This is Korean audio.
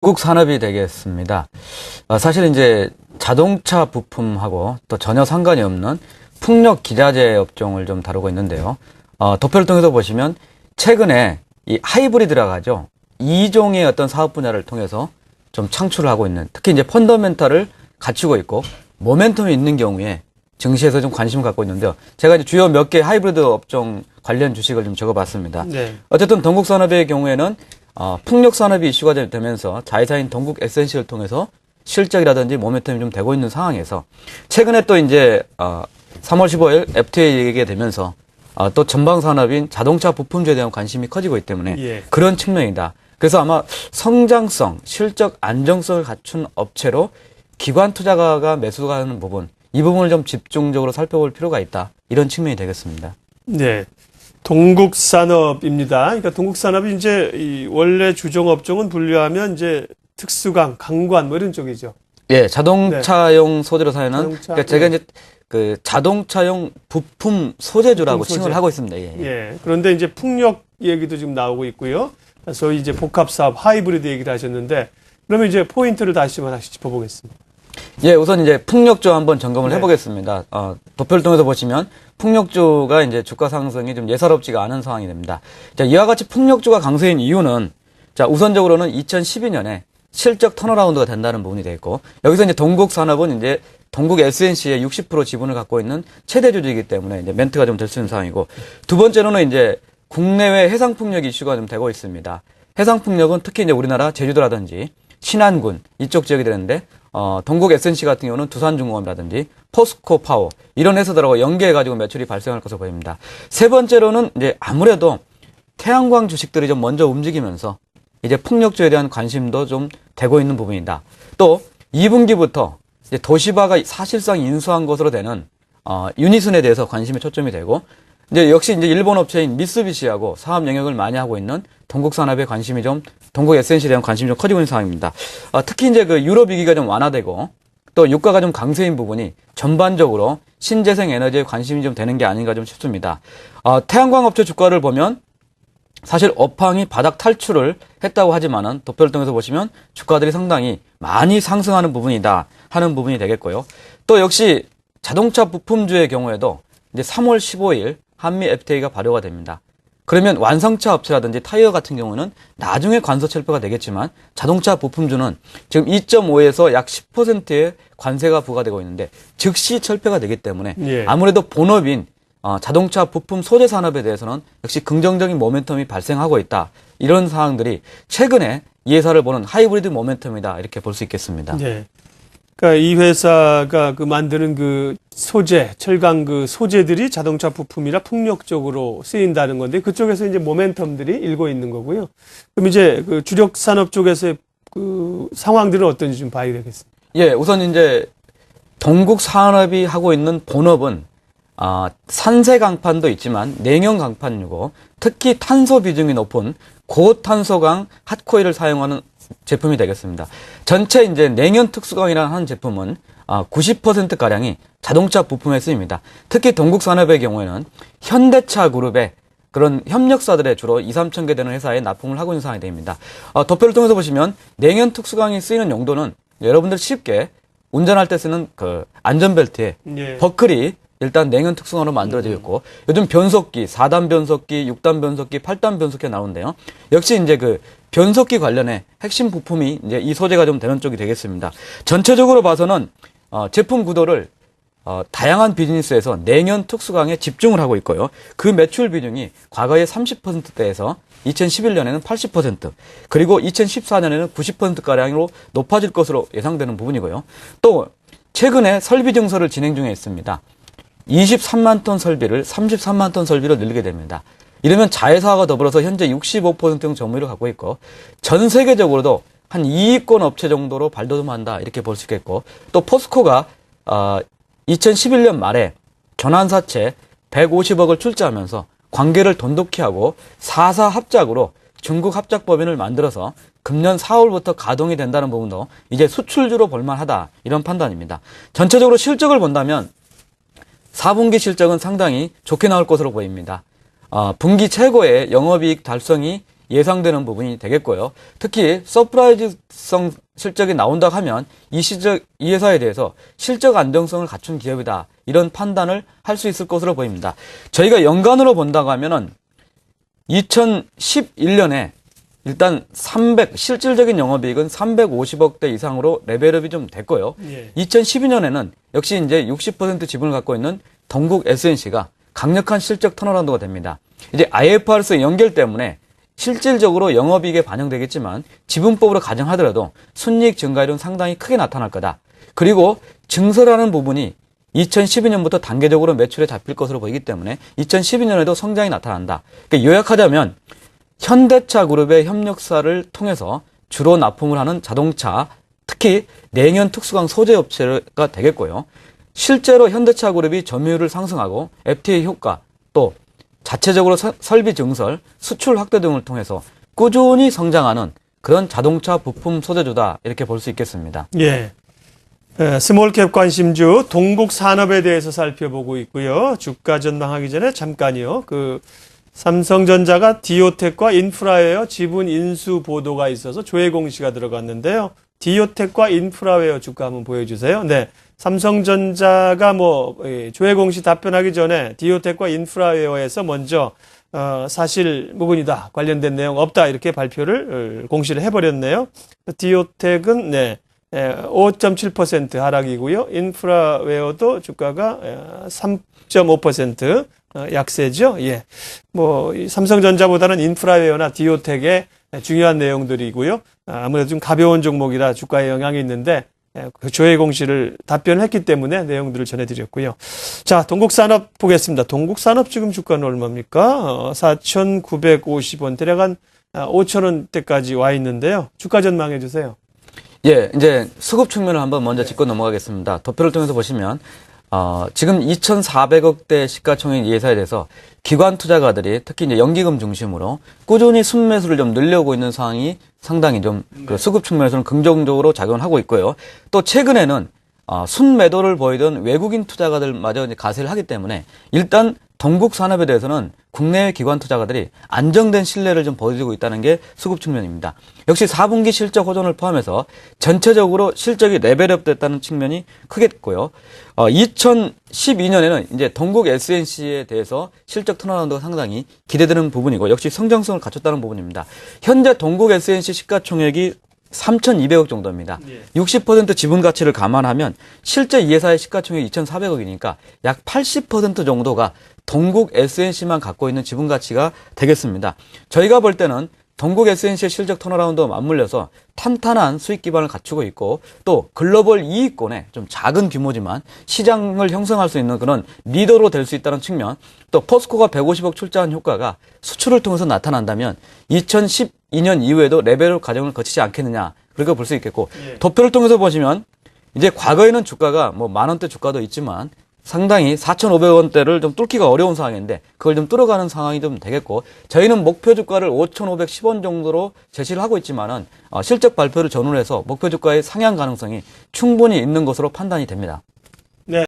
한국 산업이 되겠습니다. 사실 이제 자동차 부품하고 또 전혀 상관이 없는 풍력 기자재 업종을 좀 다루고 있는데요. 도표를 통해서 보시면 최근에 이 하이브리드라고 하죠. 이종의 어떤 사업 분야를 통해서 좀 창출을 하고 있는, 특히 이제 펀더멘탈을 갖추고 있고 모멘텀이 있는 경우에 증시에서 좀 관심을 갖고 있는데요. 제가 이제 주요 몇 개 하이브리드 업종 관련 주식을 좀 적어봤습니다. 네. 어쨌든 동국산업의 경우에는 풍력 산업이 이슈가 되면서 자회사인 동국 에센시를 통해서 실적이라든지 모멘텀이 좀 되고 있는 상황에서 최근에 또 이제 3월 15일 FTA 얘기가 되면서 또 전방 산업인 자동차 부품주에 대한 관심이 커지고 있기 때문에 예. 그런 측면이다. 그래서 아마 성장성, 실적 안정성을 갖춘 업체로 기관 투자가가 매수가 하는 부분, 이 부분을 좀 집중적으로 살펴볼 필요가 있다. 이런 측면이 되겠습니다. 네. 동국산업입니다. 그러니까 동국산업이 이제 이 원래 주종업종은 분류하면 이제 특수강, 강관 뭐 이런 쪽이죠. 예, 자동차용 소재로 사용하는, 자동차, 그러니까 제가 예. 이제 그 자동차용 부품 소재주라고 부품 소재. 칭을 하고 있습니다. 예. 예. 그런데 이제 풍력 얘기도 지금 나오고 있고요. 소위 이제 복합사업, 하이브리드 얘기를 하셨는데 그러면 이제 포인트를 다시 좀 하나씩 짚어보겠습니다. 예, 우선 이제 풍력주 한번 점검을 네. 해보겠습니다. 도표를 통해서 보시면 풍력주가 이제 주가 상승이 좀 예사롭지가 않은 상황이 됩니다. 자, 이와 같이 풍력주가 강세인 이유는, 자, 우선적으로는 2012년에 실적 턴어라운드가 된다는 부분이 되어 있고, 여기서 이제 동국산업은 이제 동국 SNC의 60% 지분을 갖고 있는 최대 주주이기 때문에 이제 멘트가 좀 될 수 있는 상황이고, 두 번째로는 이제 국내외 해상풍력 이슈가 좀 되고 있습니다. 해상풍력은 특히 이제 우리나라 제주도라든지 신안군 이쪽 지역이 되는데, 동국 SNC 같은 경우는 두산중공업이라든지 포스코 파워 이런 회사들하고 연계해가지고 매출이 발생할 것으로 보입니다. 세 번째로는 이제 아무래도 태양광 주식들이 좀 먼저 움직이면서 이제 풍력주에 대한 관심도 좀 되고 있는 부분이다. 또 2분기부터 이제 도시바가 사실상 인수한 것으로 되는 유니슨에 대해서 관심이 초점이 되고, 이제 역시 이제 일본 업체인 미쓰비시하고 사업 영역을 많이 하고 있는 동국산업에 관심이 좀, 동국 SNC에 대한 관심이 좀 커지고 있는 상황입니다. 특히 이제 그 유럽 위기가 좀 완화되고 또 유가가 좀 강세인 부분이 전반적으로 신재생 에너지에 관심이 좀 되는 게 아닌가 좀 싶습니다. 태양광 업체 주가를 보면 사실 업황이 바닥 탈출을 했다고 하지만은 도표를 통해서 보시면 주가들이 상당히 많이 상승하는 부분이다 하는 부분이 되겠고요. 또 역시 자동차 부품주의 경우에도 이제 3월 15일 한미 FTA가 발효가 됩니다. 그러면 완성차 업체라든지 타이어 같은 경우는 나중에 관세 철폐가 되겠지만 자동차 부품주는 지금 2.5에서 약 10%의 관세가 부과되고 있는데 즉시 철폐가 되기 때문에 예. 아무래도 본업인 자동차 부품 소재 산업에 대해서는 역시 긍정적인 모멘텀이 발생하고 있다. 이런 사항들이 최근에 이 회사를 보는 하이브리드 모멘텀이다. 이렇게 볼 수 있겠습니다. 네. 그러니까 이 회사가 그 만드는 그 소재, 철강 그 소재들이 자동차 부품이라 풍력 쪽으로 쓰인다는 건데 그쪽에서 이제 모멘텀들이 일고 있는 거고요. 그럼 이제 그 주력 산업 쪽에서의 그 상황들은 어떤지 좀 봐야 되겠습니다. 예, 우선 이제 동국 산업이 하고 있는 본업은 산세 강판도 있지만 냉연 강판이고 특히 탄소 비중이 높은 고탄소강 핫코일을 사용하는 제품이 되겠습니다. 전체 이제 냉연 특수강이라는 한 제품은 90%가량이 자동차 부품에 쓰입니다. 특히 동국산업의 경우에는 현대차 그룹의 그런 협력사들의 주로 2, 3천 개 되는 회사에 납품을 하고 있는 상황이 됩니다. 도표를 통해서 보시면 냉연 특수강이 쓰이는 용도는 여러분들 쉽게 운전할 때 쓰는 그 안전벨트에 예. 버클이 일단 냉연 특수강으로 만들어져 있고 요즘 변속기, 4단 변속기, 6단 변속기, 8단 변속기가 나오는데요. 역시 이제 그 변속기 관련해 핵심 부품이 이제 이 소재가 좀 되는 쪽이 되겠습니다. 전체적으로 봐서는 제품 구도를 다양한 비즈니스에서 냉연 특수강에 집중을 하고 있고요. 그 매출 비중이 과거의 30%대에서 2011년에는 80%, 그리고 2014년에는 90%가량으로 높아질 것으로 예상되는 부분이고요. 또 최근에 설비 증설을 진행 중에 있습니다. 23만 톤 설비를 33만 톤 설비로 늘리게 됩니다. 이러면 자회사와 더불어서 현재 65%의 점유율을 갖고 있고 전 세계적으로도 한 2위권 업체 정도로 발돋움한다 이렇게 볼 수 있겠고, 또 포스코가 2011년 말에 견환사채 150억을 출자하면서 관계를 돈독히 하고 4사 합작으로 중국 합작법인을 만들어서 금년 4월부터 가동이 된다는 부분도 이제 수출주로 볼만하다 이런 판단입니다. 전체적으로 실적을 본다면 4분기 실적은 상당히 좋게 나올 것으로 보입니다. 분기 최고의 영업이익 달성이 예상되는 부분이 되겠고요. 특히 서프라이즈성 실적이 나온다 하면 이 회사에 대해서 실적 안정성을 갖춘 기업이다. 이런 판단을 할 수 있을 것으로 보입니다. 저희가 연간으로 본다고 하면은 2011년에 일단 실질적인 영업이익은 350억대 이상으로 레벨업이 좀 됐고요. 예. 2012년에는 역시 이제 60% 지분을 갖고 있는 동국 SNC가 강력한 실적 턴어라운드가 됩니다. 이제 IFRS 연결 때문에 실질적으로 영업이익에 반영되겠지만 지분법으로 가정하더라도 순이익 증가율은 상당히 크게 나타날 거다. 그리고 증설하는 부분이 2012년부터 단계적으로 매출에 잡힐 것으로 보이기 때문에 2012년에도 성장이 나타난다. 그러니까 요약하자면 현대차 그룹의 협력사를 통해서 주로 납품을 하는 자동차, 특히 냉연 특수강 소재 업체가 되겠고요. 실제로 현대차 그룹이 점유율을 상승하고 FTA 효과, 또 자체적으로 설비 증설, 수출 확대 등을 통해서 꾸준히 성장하는 그런 자동차 부품 소재주다 이렇게 볼 수 있겠습니다. 예. 스몰캡 관심주 동국 산업에 대해서 살펴보고 있고요. 주가 전망하기 전에 잠깐요. 삼성전자가 디오텍과 인프라웨어 지분 인수 보도가 있어서 조회 공시가 들어갔는데요. 디오텍과 인프라웨어 주가 한번 보여주세요. 네. 삼성전자가 조회 공시 답변하기 전에 디오텍과 인프라웨어에서 먼저 사실 무근이다, 관련된 내용 없다 이렇게 공시를 해버렸네요. 디오텍은 5.7% 하락이고요. 인프라웨어도 주가가 3.5% 약세죠. 예. 이 삼성전자보다는 인프라웨어나 디오텍의 중요한 내용들이고요. 아무래도 좀 가벼운 종목이라 주가에 영향이 있는데 그 조회 공시를 답변을 했기 때문에 내용들을 전해드렸고요. 자, 동국산업 보겠습니다. 동국산업 지금 주가는 얼마입니까? 4,950원, 대략 한 5,000원대까지 와 있는데요. 주가 전망해 주세요. 예, 이제 수급 측면을 한번 먼저 짚고 넘어가겠습니다. 도표를 통해서 보시면 지금 2,400억대 시가총액 이 회사에 대해서 기관 투자가들이 특히 이제 연기금 중심으로 꾸준히 순매수를 좀 늘려오고 있는 상황이 상당히 좀 그 수급 측면에서는 긍정적으로 작용하고 있고요. 또 최근에는 순매도를 보이던 외국인 투자가들마저 이제 가세를 하기 때문에 일단 동국 산업에 대해서는 국내외 기관 투자가들이 안정된 신뢰를 좀 보여주고 있다는 게 수급 측면입니다. 역시 4분기 실적 호전을 포함해서 전체적으로 실적이 레벨업 됐다는 측면이 크겠고요. 2012년에는 이제 동국 SNC에 대해서 실적 턴어라운드가 상당히 기대되는 부분이고 역시 성장성을 갖췄다는 부분입니다. 현재 동국 SNC 시가총액이 3,200억 정도입니다. 60% 지분 가치를 감안하면 실제 이 회사의 시가총액이 2,400억이니까 약 80% 정도가 동국 SNC만 갖고 있는 지분 가치가 되겠습니다. 저희가 볼 때는 동국 SNC의 실적 턴어라운드와 맞물려서 탄탄한 수익 기반을 갖추고 있고 또 글로벌 이익권의 좀 작은 규모지만 시장을 형성할 수 있는 그런 리더로 될 수 있다는 측면, 또 포스코가 150억 출자한 효과가 수출을 통해서 나타난다면 2012년 이후에도 레벨업 과정을 거치지 않겠느냐 그렇게 볼 수 있겠고, 도표를 통해서 보시면 이제 과거에는 주가가 10,000원대 주가도 있지만 상당히 4,500원대를 좀 뚫기가 어려운 상황인데 그걸 좀 뚫어가는 상황이 좀 되겠고, 저희는 목표 주가를 5,510원 정도로 제시를 하고 있지만은 실적 발표를 전후해서 목표 주가의 상향 가능성이 충분히 있는 것으로 판단이 됩니다. 네.